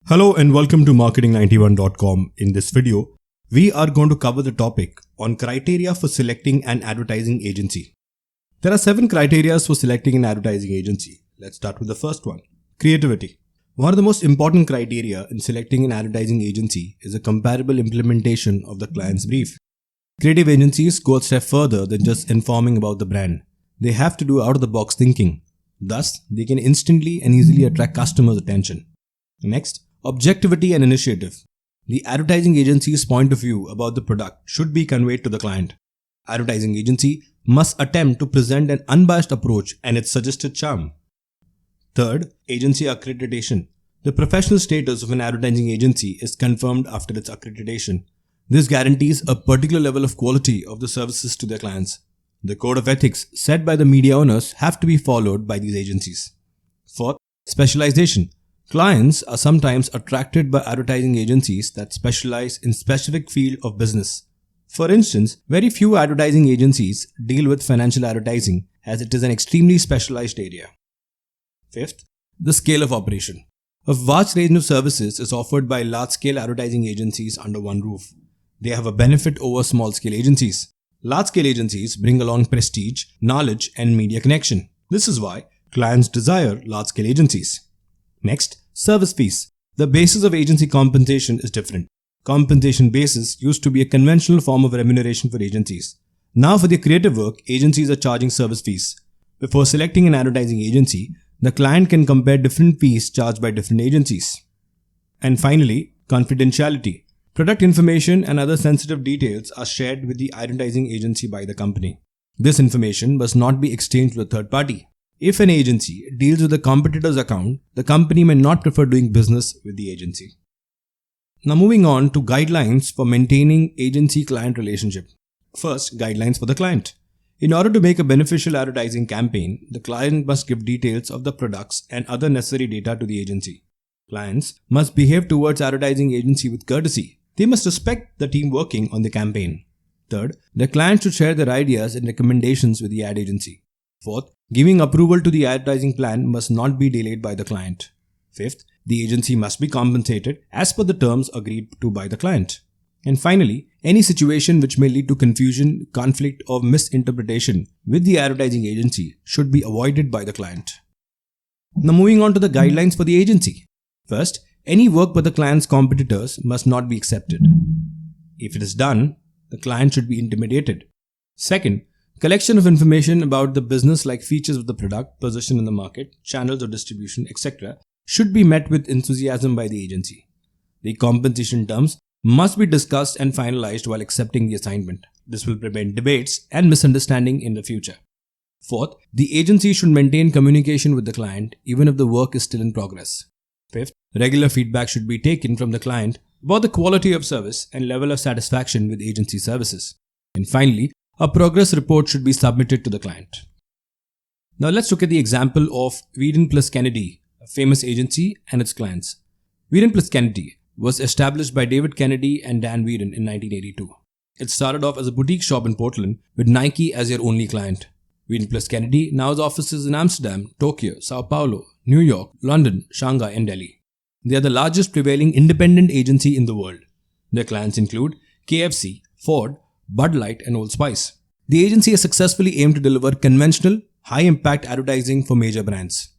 Hello and welcome to marketing91.com. In this video, we are going to cover the topic on criteria for selecting an advertising agency. There are 7 criteria for selecting an advertising agency. Let's start with the first one, creativity. One of the most important criteria in selecting an advertising agency is a comparable implementation of the client's brief. Creative agencies go a step further than just informing about the brand. They have to do out-of-the-box thinking. Thus, they can instantly and easily attract customers' attention. Next, objectivity and initiative. The advertising agency's point of view about the product should be conveyed to the client. Advertising agency must attempt to present an unbiased approach and its suggested charm. Third, agency accreditation. The professional status of an advertising agency is confirmed after its accreditation. This guarantees a particular level of quality of the services to their clients. The code of ethics set by the media owners have to be followed by these agencies. Fourth, specialization. Clients are sometimes attracted by advertising agencies that specialize in specific field of business. For instance, very few advertising agencies deal with financial advertising as it is an extremely specialized area. Fifth, the scale of operation. A vast range of services is offered by large-scale advertising agencies under one roof. They have a benefit over small-scale agencies. Large-scale agencies bring along prestige, knowledge, and media connection. This is why clients desire large-scale agencies. Next, service fees. The basis of agency compensation is different. Compensation basis used to be a conventional form of remuneration for agencies. Now for their creative work, agencies are charging service fees. Before selecting an advertising agency, the client can compare different fees charged by different agencies. And finally, confidentiality. Product information and other sensitive details are shared with the advertising agency by the company. This information must not be exchanged with a third party. If an agency deals with a competitor's account, the company may not prefer doing business with the agency. Now moving on to guidelines for maintaining agency-client relationship. First, guidelines for the client. In order to make a beneficial advertising campaign, the client must give details of the products and other necessary data to the agency. Clients must behave towards advertising agency with courtesy. They must respect the team working on the campaign. Third, the client should share their ideas and recommendations with the ad agency. Fourth, giving approval to the advertising plan must not be delayed by the client. Fifth, the agency must be compensated as per the terms agreed to by the client. And finally, any situation which may lead to confusion, conflict, or misinterpretation with the advertising agency should be avoided by the client. Now moving on to the guidelines for the agency. First, any work by the client's competitors must not be accepted. If it is done, the client should be intimidated. Second, collection of information about the business like features of the product, position in the market, channels of distribution, etc. should be met with enthusiasm by the agency. The compensation terms must be discussed and finalized while accepting the assignment. This will prevent debates and misunderstanding in the future. Fourth, the agency should maintain communication with the client even if the work is still in progress. Fifth, regular feedback should be taken from the client about the quality of service and level of satisfaction with agency services. And finally, a progress report should be submitted to the client. Now let's look at the example of Weeden plus Kennedy, a famous agency and its clients. Weeden plus Kennedy was established by David Kennedy and Dan Weeden in 1982. It started off as a boutique shop in Portland with Nike as their only client. Weeden plus Kennedy now has offices in Amsterdam, Tokyo, Sao Paulo, New York, London, Shanghai and Delhi. They are the largest prevailing independent agency in the world. Their clients include KFC, Ford, Bud Light and Old Spice. The agency has successfully aimed to deliver conventional, high-impact advertising for major brands.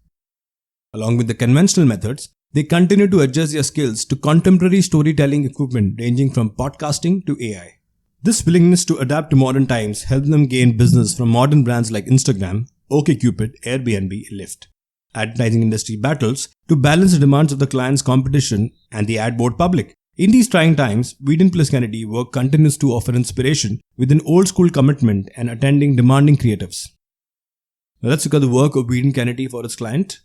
Along with the conventional methods, they continue to adjust their skills to contemporary storytelling equipment ranging from podcasting to AI. This willingness to adapt to modern times helped them gain business from modern brands like Instagram, OkCupid, Airbnb, and Lyft. Advertising industry battles to balance the demands of the client's competition and the ad board public. In these trying times, Weeden plus Kennedy work continues to offer inspiration with an old-school commitment and attending demanding creatives. Now let's look at the work of Weeden Kennedy for its client.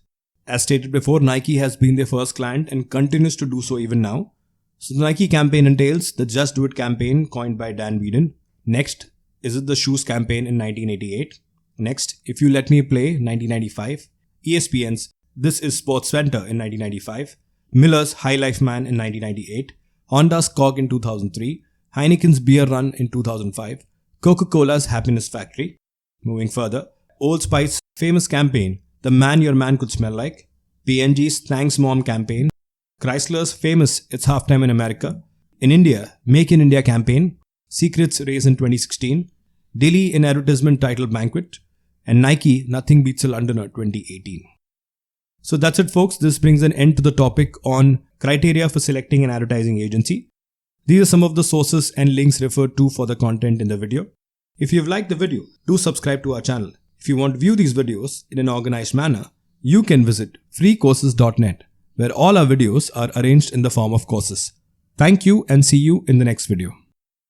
As stated before, Nike has been their first client and continues to do so even now. So the Nike campaign entails the Just Do It campaign coined by Dan Weeden. Next, Is It the Shoes campaign in 1988. Next, If You Let Me Play 1995. ESPN's This Is Sports Center in 1995. Miller's High Life Man in 1998. Honda's Cog in 2003, Heineken's Beer Run in 2005, Coca-Cola's Happiness Factory. Moving further, Old Spice's famous campaign, The Man Your Man Could Smell Like, P&G's Thanks Mom campaign, Chrysler's famous It's Halftime in America, in India, Make in India campaign, Secrets race in 2016, Delhi in advertisement titled Banquet, and Nike Nothing Beats a Londoner 2018. So that's it, folks. This brings an end to the topic on criteria for selecting an advertising agency. These are some of the sources and links referred to for the content in the video. If you've liked the video, do subscribe to our channel. If you want to view these videos in an organized manner, you can visit freecourses.net, where all our videos are arranged in the form of courses. Thank you and see you in the next video.